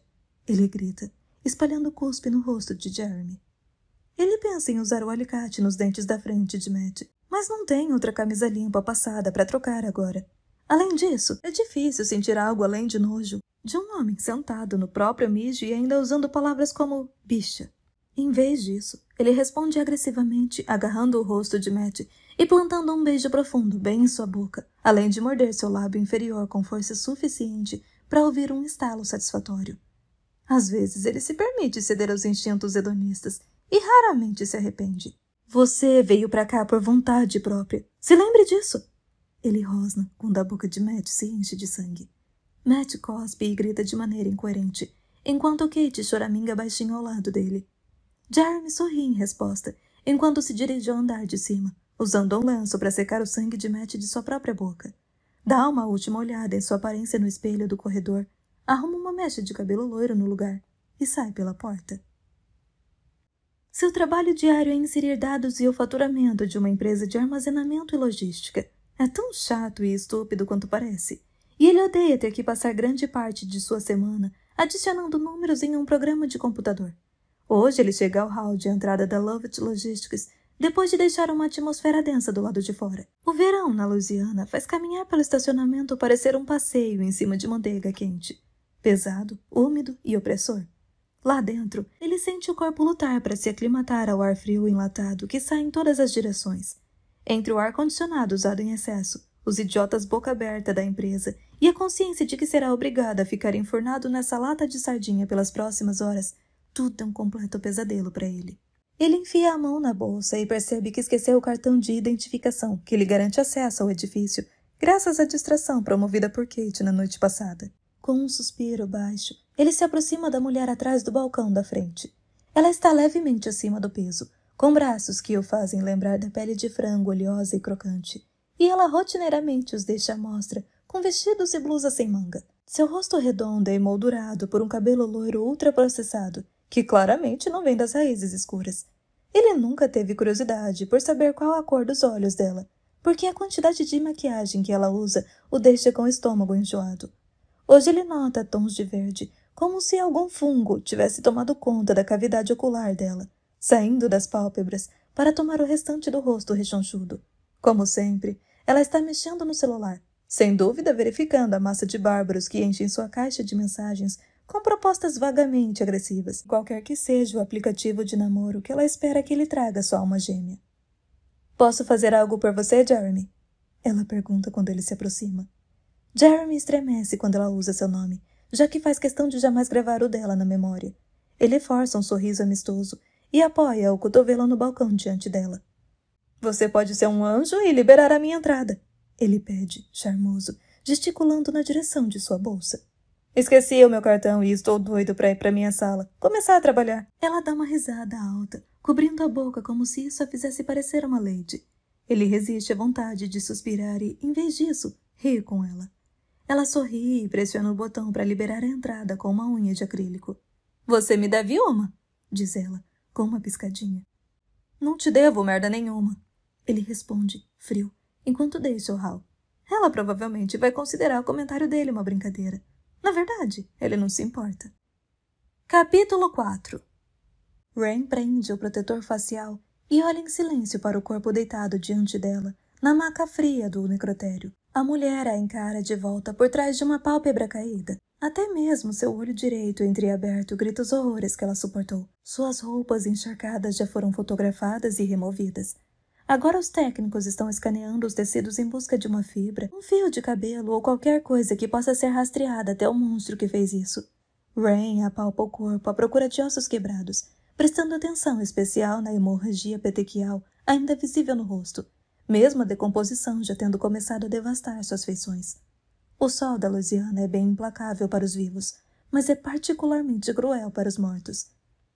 A: Ele grita, espalhando cuspe no rosto de Jeremy. Ele pensa em usar o alicate nos dentes da frente de Matt, mas não tem outra camisa limpa passada para trocar agora. Além disso, é difícil sentir algo além de nojo de um homem sentado no próprio mijo e ainda usando palavras como bicha. Em vez disso, ele responde agressivamente, agarrando o rosto de Matt e plantando um beijo profundo bem em sua boca, além de morder seu lábio inferior com força suficiente para ouvir um estalo satisfatório. Às vezes ele se permite ceder aos instintos hedonistas e raramente se arrepende. Você veio para cá por vontade própria. Se lembre disso! Ele rosna quando a boca de Matt se enche de sangue. Matt cospe e grita de maneira incoerente, enquanto Kate choraminga baixinho ao lado dele. Jeremy sorri em resposta, enquanto se dirigiu ao andar de cima, usando um lenço para secar o sangue de Matt de sua própria boca. Dá uma última olhada em sua aparência no espelho do corredor, arruma uma mecha de cabelo loiro no lugar e sai pela porta. Seu trabalho diário é inserir dados e o faturamento de uma empresa de armazenamento e logística. É tão chato e estúpido quanto parece. E ele odeia ter que passar grande parte de sua semana adicionando números em um programa de computador. Hoje ele chega ao hall de entrada da Lovett Logistics depois de deixar uma atmosfera densa do lado de fora. O verão na Louisiana faz caminhar pelo estacionamento parecer um passeio em cima de manteiga quente. Pesado, úmido e opressor. Lá dentro, ele sente o corpo lutar para se aclimatar ao ar frio enlatado que sai em todas as direções. Entre o ar-condicionado usado em excesso, os idiotas boca aberta da empresa e a consciência de que será obrigado a ficar enfurnado nessa lata de sardinha pelas próximas horas, tudo é um completo pesadelo para ele. Ele enfia a mão na bolsa e percebe que esqueceu o cartão de identificação que lhe garante acesso ao edifício, graças à distração promovida por Kate na noite passada. Com um suspiro baixo, ele se aproxima da mulher atrás do balcão da frente. Ela está levemente acima do peso, com braços que o fazem lembrar da pele de frango oleosa e crocante, e ela rotineiramente os deixa à mostra, com vestidos e blusas sem manga. Seu rosto redondo é emoldurado por um cabelo loiro ultraprocessado, que claramente não vem das raízes escuras. Ele nunca teve curiosidade por saber qual a cor dos olhos dela, porque a quantidade de maquiagem que ela usa o deixa com o estômago enjoado. Hoje ele nota tons de verde, como se algum fungo tivesse tomado conta da cavidade ocular dela, saindo das pálpebras para tomar o restante do rosto rechonchudo. Como sempre, ela está mexendo no celular, sem dúvida verificando a massa de bárbaros que enchem sua caixa de mensagens com propostas vagamente agressivas, qualquer que seja o aplicativo de namoro que ela espera que lhe traga sua alma gêmea. "Posso fazer algo por você, Jeremy?" Ela pergunta quando ele se aproxima. Jeremy estremece quando ela usa seu nome, já que faz questão de jamais gravar o dela na memória. Ele força um sorriso amistoso e apoia o cotovelo no balcão diante dela. "Você pode ser um anjo e liberar a minha entrada", ele pede, charmoso, gesticulando na direção de sua bolsa. "Esqueci o meu cartão e estou doido para ir para minha sala. Começar a trabalhar." Ela dá uma risada alta, cobrindo a boca como se isso a fizesse parecer uma lady. Ele resiste à vontade de suspirar e, em vez disso, ri com ela. Ela sorri e pressiona o botão para liberar a entrada com uma unha de acrílico. "Você me deve uma", diz ela, com uma piscadinha. "Não te devo merda nenhuma", ele responde, frio, enquanto deixa o hall. Ela provavelmente vai considerar o comentário dele uma brincadeira. Na verdade, ele não se importa. Capítulo 4. Rain prende o protetor facial e olha em silêncio para o corpo deitado diante dela, na maca fria do necrotério. A mulher a encara de volta por trás de uma pálpebra caída. Até mesmo seu olho direito entreaberto grita os horrores que ela suportou. Suas roupas encharcadas já foram fotografadas e removidas. Agora os técnicos estão escaneando os tecidos em busca de uma fibra, um fio de cabelo ou qualquer coisa que possa ser rastreada até o monstro que fez isso. Rain apalpa o corpo à procura de ossos quebrados, prestando atenção especial na hemorragia petequial ainda visível no rosto, mesmo a decomposição já tendo começado a devastar suas feições. O sol da Louisiana é bem implacável para os vivos, mas é particularmente cruel para os mortos.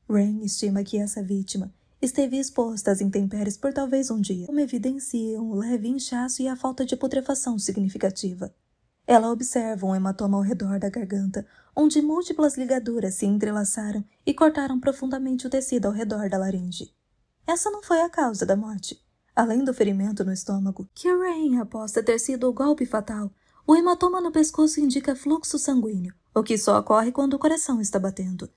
A: Rain estima que essa vítima esteve exposta às intempéries por talvez um dia, como evidenciam o leve inchaço e a falta de putrefação significativa. Ela observa um hematoma ao redor da garganta, onde múltiplas ligaduras se entrelaçaram e cortaram profundamente o tecido ao redor da laringe. Essa não foi a causa da morte. Além do ferimento no estômago, que Rain aposta ter sido o golpe fatal, o hematoma no pescoço indica fluxo sanguíneo, o que só ocorre quando o coração está batendo.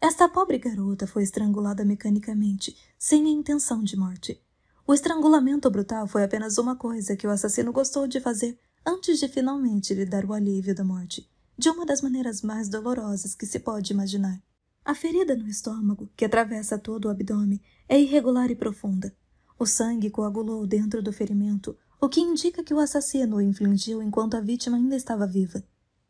A: Esta pobre garota foi estrangulada mecanicamente, sem a intenção de morte. O estrangulamento brutal foi apenas uma coisa que o assassino gostou de fazer antes de finalmente lhe dar o alívio da morte, de uma das maneiras mais dolorosas que se pode imaginar. A ferida no estômago, que atravessa todo o abdômen, é irregular e profunda. O sangue coagulou dentro do ferimento, o que indica que o assassino o infligiu enquanto a vítima ainda estava viva.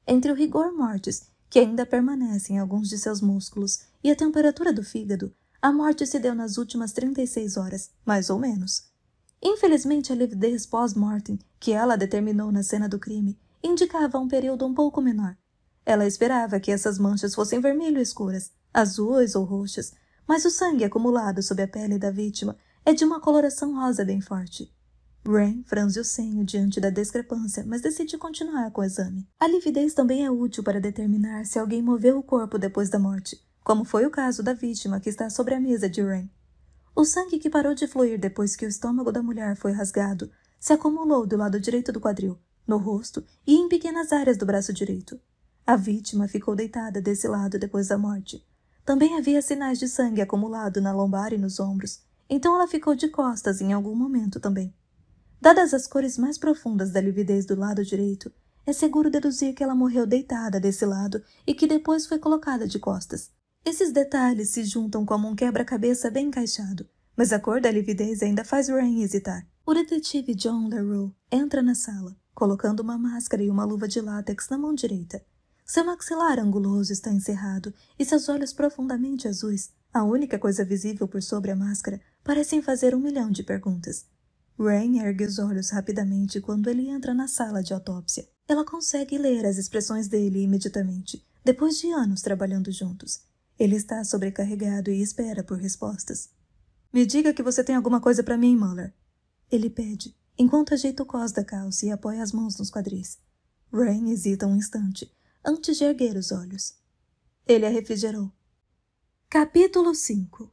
A: Entre o rigor mortis, que ainda permanece em alguns de seus músculos, e a temperatura do fígado, a morte se deu nas últimas 36 horas, mais ou menos. Infelizmente, a lividez pós-mortem, que ela determinou na cena do crime, indicava um período um pouco menor. Ela esperava que essas manchas fossem vermelho escuras, azuis ou roxas, mas o sangue acumulado sob a pele da vítima é de uma coloração rosa bem forte. Wren franze o senho diante da discrepância, mas decide continuar com o exame. A lividez também é útil para determinar se alguém moveu o corpo depois da morte, como foi o caso da vítima que está sobre a mesa de Wren. O sangue que parou de fluir depois que o estômago da mulher foi rasgado se acumulou do lado direito do quadril, no rosto e em pequenas áreas do braço direito. A vítima ficou deitada desse lado depois da morte. Também havia sinais de sangue acumulado na lombar e nos ombros, então ela ficou de costas em algum momento também. Dadas as cores mais profundas da lividez do lado direito, é seguro deduzir que ela morreu deitada desse lado e que depois foi colocada de costas. Esses detalhes se juntam como um quebra-cabeça bem encaixado, mas a cor da lividez ainda faz Wren hesitar. O detetive John LaRue entra na sala, colocando uma máscara e uma luva de látex na mão direita. Seu maxilar anguloso está encerrado e seus olhos profundamente azuis, a única coisa visível por sobre a máscara, parecem fazer 1 milhão de perguntas. Wren ergue os olhos rapidamente quando ele entra na sala de autópsia. Ela consegue ler as expressões dele imediatamente, depois de anos trabalhando juntos. Ele está sobrecarregado e espera por respostas. Me diga que você tem alguma coisa para mim, Muller. Ele pede, enquanto ajeita o cós da calça e apoia as mãos nos quadris. Wren hesita um instante, antes de erguer os olhos. Ele a refrigerou. Capítulo 5.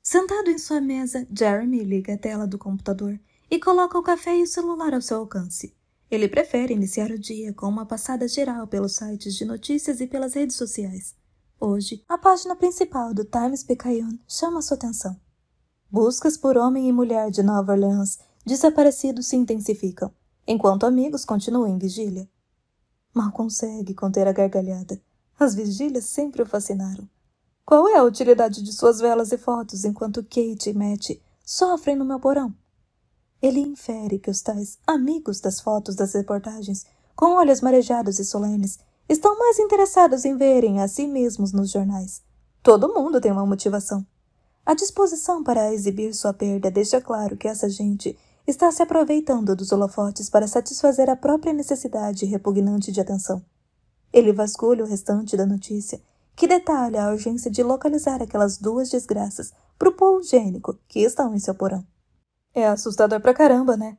A: Sentado em sua mesa, Jeremy liga a tela do computador e coloca o café e o celular ao seu alcance. Ele prefere iniciar o dia com uma passada geral pelos sites de notícias e pelas redes sociais. Hoje, a página principal do Times-Picayune chama sua atenção. Buscas por homem e mulher de Nova Orleans desaparecidos se intensificam, enquanto amigos continuam em vigília. Mal consegue conter a gargalhada. As vigílias sempre o fascinaram. Qual é a utilidade de suas velas e fotos enquanto Kate e Matt sofrem no meu porão? Ele infere que os tais amigos das fotos das reportagens, com olhos marejados e solenes, estão mais interessados em verem a si mesmos nos jornais. Todo mundo tem uma motivação. A disposição para exibir sua perda deixa claro que essa gente está se aproveitando dos holofotes para satisfazer a própria necessidade repugnante de atenção. Ele vasculha o restante da notícia, que detalha a urgência de localizar aquelas 2 desgraças pro pó higiênico que estão em seu porão. É assustador pra caramba, né?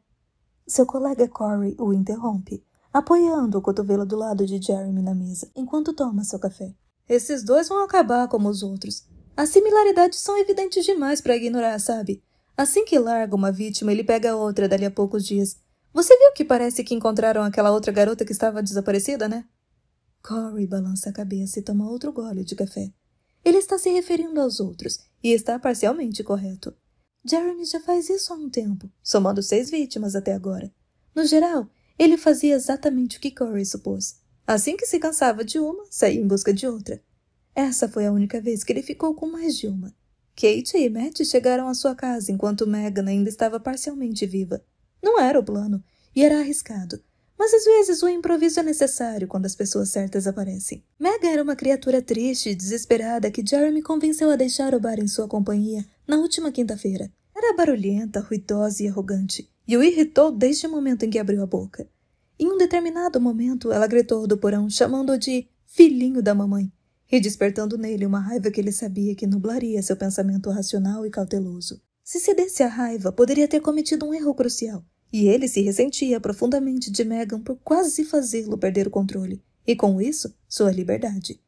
A: Seu colega Corey o interrompe, apoiando o cotovelo do lado de Jeremy na mesa, enquanto toma seu café. Esses 2 vão acabar como os outros. As similaridades são evidentes demais pra ignorar, sabe? Assim que larga uma vítima, ele pega outra dali a poucos dias. Você viu que parece que encontraram aquela outra garota que estava desaparecida, né? Corey balança a cabeça e toma outro gole de café. Ele está se referindo aos outros, e está parcialmente correto. Jeremy já faz isso há um tempo, somando 6 vítimas até agora. No geral, ele fazia exatamente o que Corey supôs. Assim que se cansava de uma, saía em busca de outra. Essa foi a única vez que ele ficou com mais de uma. Kate e Matt chegaram à sua casa enquanto Megan ainda estava parcialmente viva. Não era o plano, e era arriscado. Mas às vezes o improviso é necessário quando as pessoas certas aparecem. Megan era uma criatura triste e desesperada que Jeremy convenceu a deixar o bar em sua companhia na última quinta-feira. Era barulhenta, ruidosa e arrogante, e o irritou desde o momento em que abriu a boca. Em um determinado momento, ela gritou do porão, chamando-o de filhinho da mamãe, e despertando nele uma raiva que ele sabia que nublaria seu pensamento racional e cauteloso. Se cedesse à raiva, poderia ter cometido um erro crucial. E ele se ressentia profundamente de Megan por quase fazê-lo perder o controle, e com isso, sua liberdade.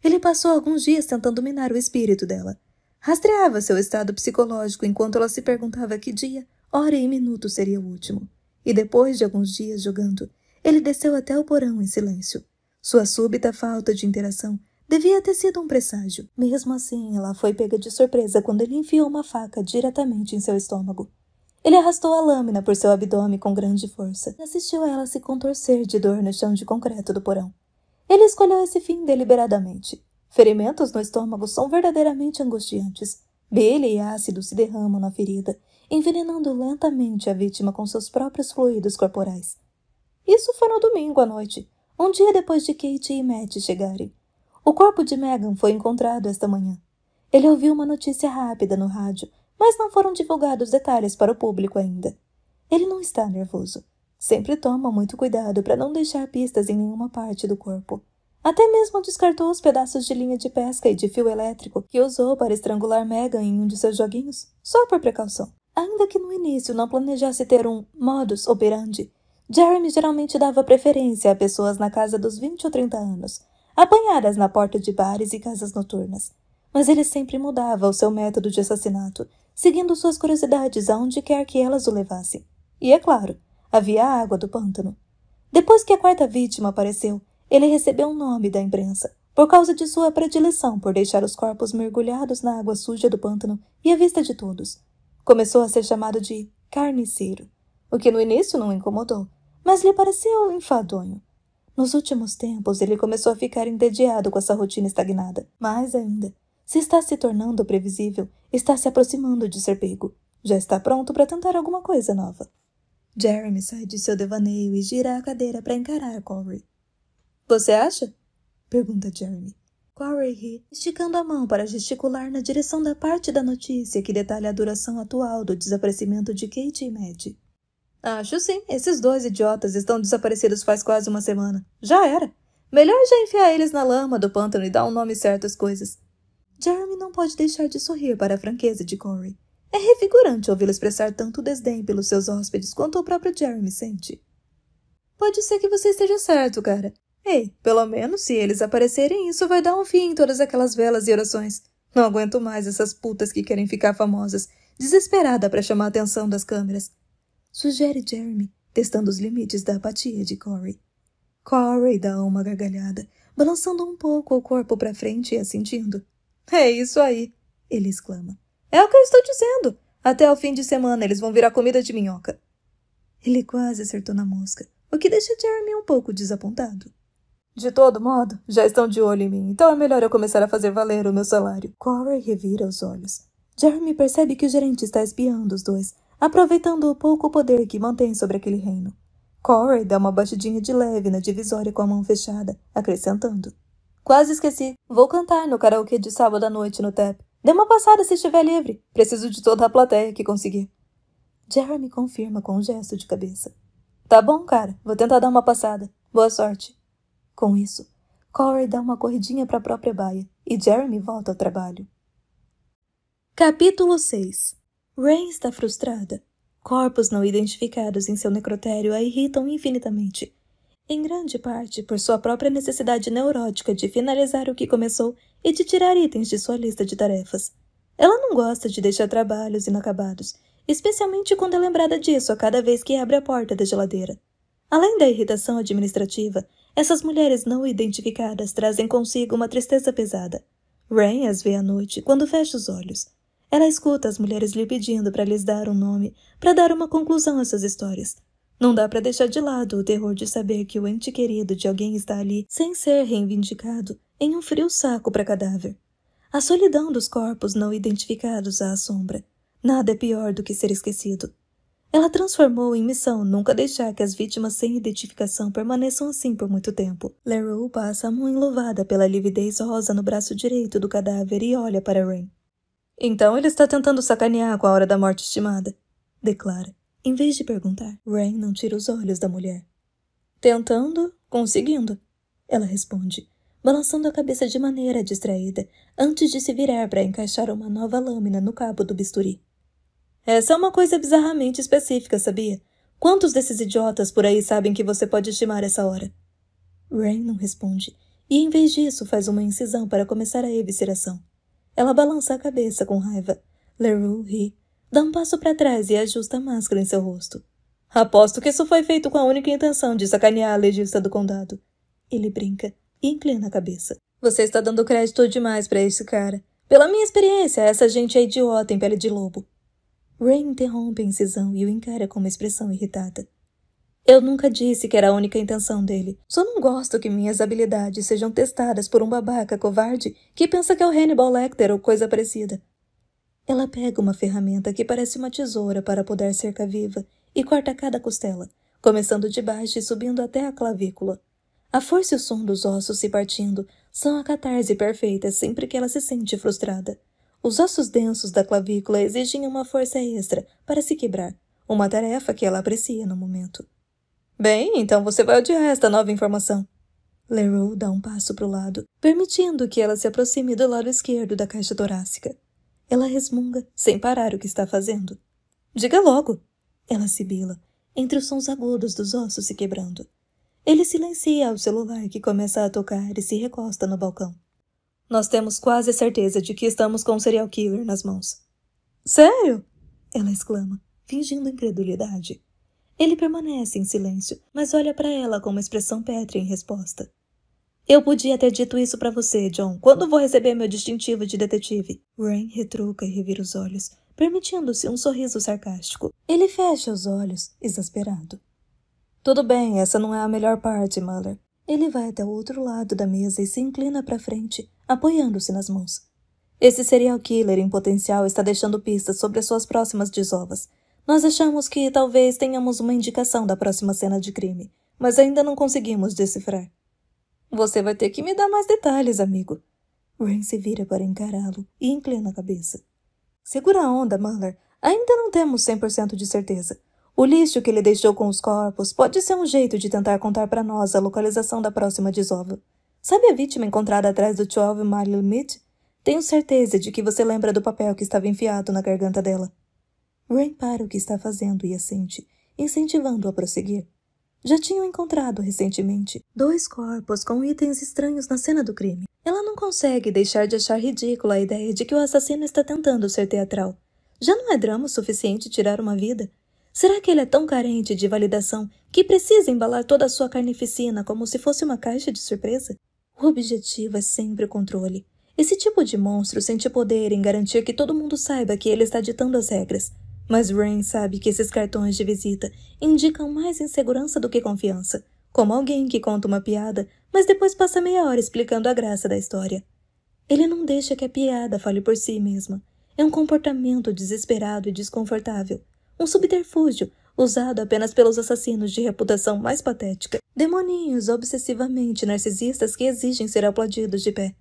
A: Ele passou alguns dias tentando minar o espírito dela. Rastreava seu estado psicológico enquanto ela se perguntava que dia, hora e minuto seria o último. E depois de alguns dias jogando, ele desceu até o porão em silêncio. Sua súbita falta de interação devia ter sido um presságio. Mesmo assim, ela foi pega de surpresa quando ele enfiou uma faca diretamente em seu estômago. Ele arrastou a lâmina por seu abdômen com grande força e assistiu a ela se contorcer de dor no chão de concreto do porão. Ele escolheu esse fim deliberadamente. Ferimentos no estômago são verdadeiramente angustiantes. Bile e ácido se derramam na ferida, envenenando lentamente a vítima com seus próprios fluidos corporais. Isso foi no domingo à noite, um dia depois de Kate e Matt chegarem. O corpo de Megan foi encontrado esta manhã. Ele ouviu uma notícia rápida no rádio, mas não foram divulgados detalhes para o público ainda. Ele não está nervoso. Sempre toma muito cuidado para não deixar pistas em nenhuma parte do corpo. Até mesmo descartou os pedaços de linha de pesca e de fio elétrico que usou para estrangular Megan em um de seus joguinhos, só por precaução. Ainda que no início não planejasse ter um modus operandi, Jeremy geralmente dava preferência a pessoas na casa dos 20 ou 30 anos, apanhadas na porta de bares e casas noturnas. Mas ele sempre mudava o seu método de assassinato, seguindo suas curiosidades aonde quer que elas o levassem. E, é claro, havia a água do pântano. Depois que a quarta vítima apareceu, ele recebeu um nome da imprensa, por causa de sua predileção por deixar os corpos mergulhados na água suja do pântano e à vista de todos. Começou a ser chamado de carniceiro, o que no início não o incomodou, mas lhe pareceu enfadonho. Nos últimos tempos, ele começou a ficar entediado com essa rotina estagnada. Mais ainda, se está se tornando previsível, está se aproximando de ser pego. Já está pronto para tentar alguma coisa nova. Jeremy sai de seu devaneio e gira a cadeira para encarar Corey. Você acha? Pergunta Jeremy. Corey ri, esticando a mão para gesticular na direção da parte da notícia que detalha a duração atual do desaparecimento de Kate e Maddie. Acho sim, esses dois idiotas estão desaparecidos faz quase uma semana. Já era. Melhor já enfiar eles na lama do pântano e dar um nome certo às coisas. Jeremy não pode deixar de sorrir para a franqueza de Corey. É revigorante ouvi-lo expressar tanto desdém pelos seus hóspedes quanto o próprio Jeremy sente. Pode ser que você esteja certo, cara. Ei, pelo menos se eles aparecerem, isso vai dar um fim em todas aquelas velas e orações. Não aguento mais essas putas que querem ficar famosas, desesperada para chamar a atenção das câmeras. Sugere Jeremy, testando os limites da apatia de Corey. Corey dá uma gargalhada, balançando um pouco o corpo para frente e assentindo. É isso aí, ele exclama. É o que eu estou dizendo. Até o fim de semana eles vão virar comida de minhoca. Ele quase acertou na mosca, o que deixa Jeremy um pouco desapontado. De todo modo, já estão de olho em mim, então é melhor eu começar a fazer valer o meu salário. Corey revira os olhos. Jeremy percebe que o gerente está espiando os dois, aproveitando o pouco poder que mantém sobre aquele reino. Corey dá uma batidinha de leve na divisória com a mão fechada, acrescentando. Quase esqueci. Vou cantar no karaokê de sábado à noite no TAP. Dê uma passada se estiver livre. Preciso de toda a plateia que conseguir. Jeremy confirma com um gesto de cabeça. Tá bom, cara. Vou tentar dar uma passada. Boa sorte. Com isso, Corey dá uma corridinha para a própria baia e Jeremy volta ao trabalho. Capítulo 6. Rain está frustrada. Corpos não identificados em seu necrotério a irritam infinitamente, em grande parte por sua própria necessidade neurótica de finalizar o que começou e de tirar itens de sua lista de tarefas. Ela não gosta de deixar trabalhos inacabados, especialmente quando é lembrada disso a cada vez que abre a porta da geladeira. Além da irritação administrativa, essas mulheres não identificadas trazem consigo uma tristeza pesada. Rain as vê à noite, quando fecha os olhos. Ela escuta as mulheres lhe pedindo para lhes dar um nome, para dar uma conclusão a suas histórias. Não dá para deixar de lado o terror de saber que o ente querido de alguém está ali, sem ser reivindicado, em um frio saco para cadáver. A solidão dos corpos não identificados a assombra. Nada é pior do que ser esquecido. Ela transformou em missão nunca deixar que as vítimas sem identificação permaneçam assim por muito tempo. Leroux passa a mão enluvada pela lividez rosa no braço direito do cadáver e olha para Rain. Então ele está tentando sacanear com a hora da morte estimada, declara, em vez de perguntar. Rain não tira os olhos da mulher. Tentando, conseguindo, ela responde, balançando a cabeça de maneira distraída, antes de se virar para encaixar uma nova lâmina no cabo do bisturi. Essa é uma coisa bizarramente específica, sabia? Quantos desses idiotas por aí sabem que você pode estimar essa hora? Rain não responde, e em vez disso faz uma incisão para começar a evisceração. Ela balança a cabeça com raiva. Leroux ri, dá um passo para trás e ajusta a máscara em seu rosto. Aposto que isso foi feito com a única intenção de sacanear a legista do condado. Ele brinca e inclina a cabeça. Você está dando crédito demais para esse cara. Pela minha experiência, essa gente é idiota em pele de lobo. Rain interrompe a incisão e o encara com uma expressão irritada. Eu nunca disse que era a única intenção dele. Só não gosto que minhas habilidades sejam testadas por um babaca covarde que pensa que é o Hannibal Lecter ou coisa parecida. Ela pega uma ferramenta que parece uma tesoura para podar cerca viva e corta cada costela, começando de baixo e subindo até a clavícula. A força e o som dos ossos se partindo são a catarse perfeita sempre que ela se sente frustrada. Os ossos densos da clavícula exigem uma força extra para se quebrar, uma tarefa que ela aprecia no momento. Bem, então você vai odiar esta nova informação. Leroy dá um passo para o lado, permitindo que ela se aproxime do lado esquerdo da caixa torácica. Ela resmunga, sem parar o que está fazendo. Diga logo! Ela sibila, entre os sons agudos dos ossos se quebrando. Ele silencia o celular que começa a tocar e se recosta no balcão. Nós temos quase certeza de que estamos com um serial killer nas mãos. Sério? Ela exclama, fingindo incredulidade. Ele permanece em silêncio, mas olha para ela com uma expressão pétrea em resposta. Eu podia ter dito isso para você, John. Quando vou receber meu distintivo de detetive? Rain retruca e revira os olhos, permitindo-se um sorriso sarcástico. Ele fecha os olhos, exasperado. Tudo bem, essa não é a melhor parte, Muller. Ele vai até o outro lado da mesa e se inclina para frente, apoiando-se nas mãos. Esse serial killer em potencial está deixando pistas sobre as suas próximas desovas. Nós achamos que talvez tenhamos uma indicação da próxima cena de crime, mas ainda não conseguimos decifrar. Você vai ter que me dar mais detalhes, amigo. Rain se vira para encará-lo e inclina a cabeça. Segura a onda, Muller. Ainda não temos 100% de certeza. O lixo que ele deixou com os corpos pode ser um jeito de tentar contar para nós a localização da próxima desova. Sabe a vítima encontrada atrás do 12 Mile Meat? Tenho certeza de que você lembra do papel que estava enfiado na garganta dela. Rain para o que está fazendo e assente, incentivando-o a prosseguir. Já tinham encontrado recentemente 2 corpos com itens estranhos na cena do crime. Ela não consegue deixar de achar ridícula a ideia de que o assassino está tentando ser teatral. Já não é drama o suficiente tirar uma vida? Será que ele é tão carente de validação que precisa embalar toda a sua carnificina como se fosse uma caixa de surpresa? O objetivo é sempre o controle. Esse tipo de monstro sente poder em garantir que todo mundo saiba que ele está ditando as regras. Mas Rain sabe que esses cartões de visita indicam mais insegurança do que confiança, como alguém que conta uma piada, mas depois passa meia hora explicando a graça da história. Ele não deixa que a piada fale por si mesma. É um comportamento desesperado e desconfortável. Um subterfúgio usado apenas pelos assassinos de reputação mais patética. Demoninhos obsessivamente narcisistas que exigem ser aplaudidos de pé.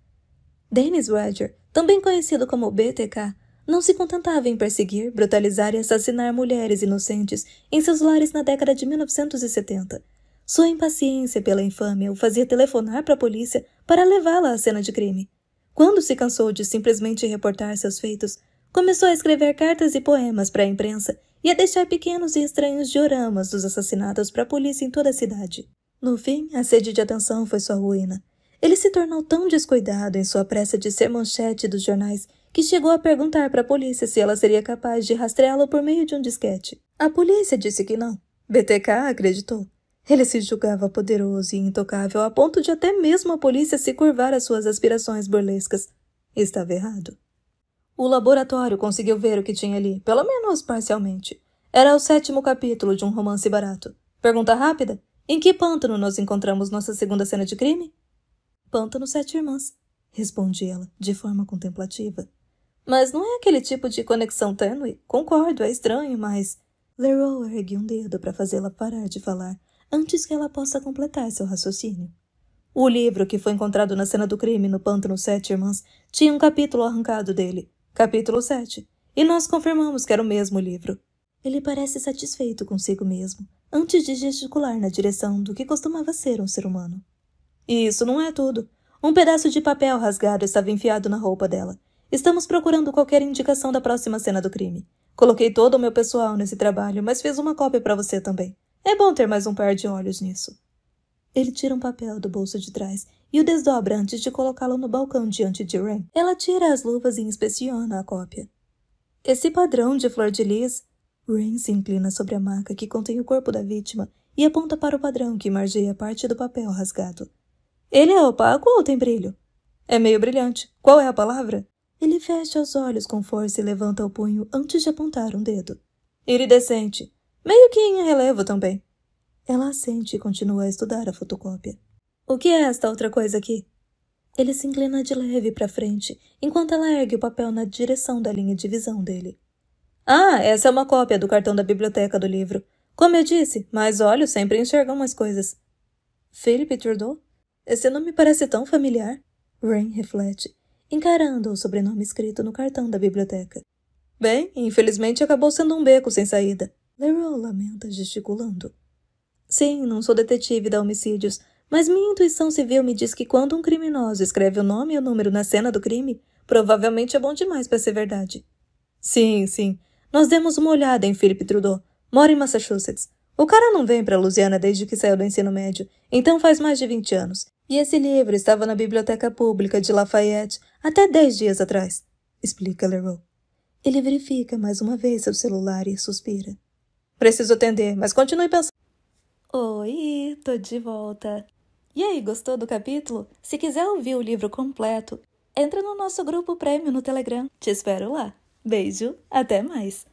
A: Dennis Rader, também conhecido como BTK, não se contentava em perseguir, brutalizar e assassinar mulheres inocentes em seus lares na década de 1970. Sua impaciência pela infâmia o fazia telefonar para a polícia para levá-la à cena de crime. Quando se cansou de simplesmente reportar seus feitos, começou a escrever cartas e poemas para a imprensa e a deixar pequenos e estranhos dioramas dos assassinatos para a polícia em toda a cidade. No fim, a sede de atenção foi sua ruína. Ele se tornou tão descuidado em sua pressa de ser manchete dos jornais que chegou a perguntar para a polícia se ela seria capaz de rastreá-lo por meio de um disquete. A polícia disse que não. BTK acreditou. Ele se julgava poderoso e intocável a ponto de até mesmo a polícia se curvar às suas aspirações burlescas. Estava errado. O laboratório conseguiu ver o que tinha ali, pelo menos parcialmente. Era o 7º capítulo de um romance barato. Pergunta rápida? Em que pântano nós encontramos nossa segunda cena de crime? Pântano 7 Irmãs, responde ela, de forma contemplativa. Mas não é aquele tipo de conexão tênue? Concordo, é estranho, mas... Leroy ergue um dedo para fazê-la parar de falar, antes que ela possa completar seu raciocínio. O livro que foi encontrado na cena do crime no Pântano 7 Irmãs tinha um capítulo arrancado dele, capítulo 7, e nós confirmamos que era o mesmo livro. Ele parece satisfeito consigo mesmo, antes de gesticular na direção do que costumava ser um ser humano. E isso não é tudo. Um pedaço de papel rasgado estava enfiado na roupa dela. Estamos procurando qualquer indicação da próxima cena do crime. Coloquei todo o meu pessoal nesse trabalho, mas fiz uma cópia para você também. É bom ter mais um par de olhos nisso. Ele tira um papel do bolso de trás e o desdobra antes de colocá-lo no balcão diante de Rain. Ela tira as luvas e inspeciona a cópia. Esse padrão de flor de lis... Rain se inclina sobre a maca que contém o corpo da vítima e aponta para o padrão que margeia parte do papel rasgado. Ele é opaco ou tem brilho? É meio brilhante. Qual é a palavra? Ele fecha os olhos com força e levanta o punho antes de apontar um dedo. Iridescente. Meio que em relevo também. Ela assente e continua a estudar a fotocópia. O que é esta outra coisa aqui? Ele se inclina de leve para frente, enquanto ela ergue o papel na direção da linha de visão dele. Ah, essa é uma cópia do cartão da biblioteca do livro. Como eu disse, mais olhos sempre enxergam mais coisas. Philip Trudeau? Esse nome parece tão familiar. Rain reflete, encarando o sobrenome escrito no cartão da biblioteca. Bem, infelizmente acabou sendo um beco sem saída. Leroy lamenta, gesticulando. Sim, não sou detetive da homicídios, Mas minha intuição civil me diz que quando um criminoso escreve o nome e o número na cena do crime, provavelmente é bom demais para ser verdade. Sim. Nós demos uma olhada em Philip Trudeau. Mora em Massachusetts. O cara não vem para Louisiana desde que saiu do ensino médio, então faz mais de 20 anos. E esse livro estava na biblioteca pública de Lafayette até 10 dias atrás, explica Leroux. Ele verifica mais uma vez seu celular e suspira. Preciso atender, mas continue pensando. Oi, tô de volta. E aí, gostou do capítulo? Se quiser ouvir o livro completo, entra no nosso grupo prêmio no Telegram. Te espero lá. Beijo, até mais.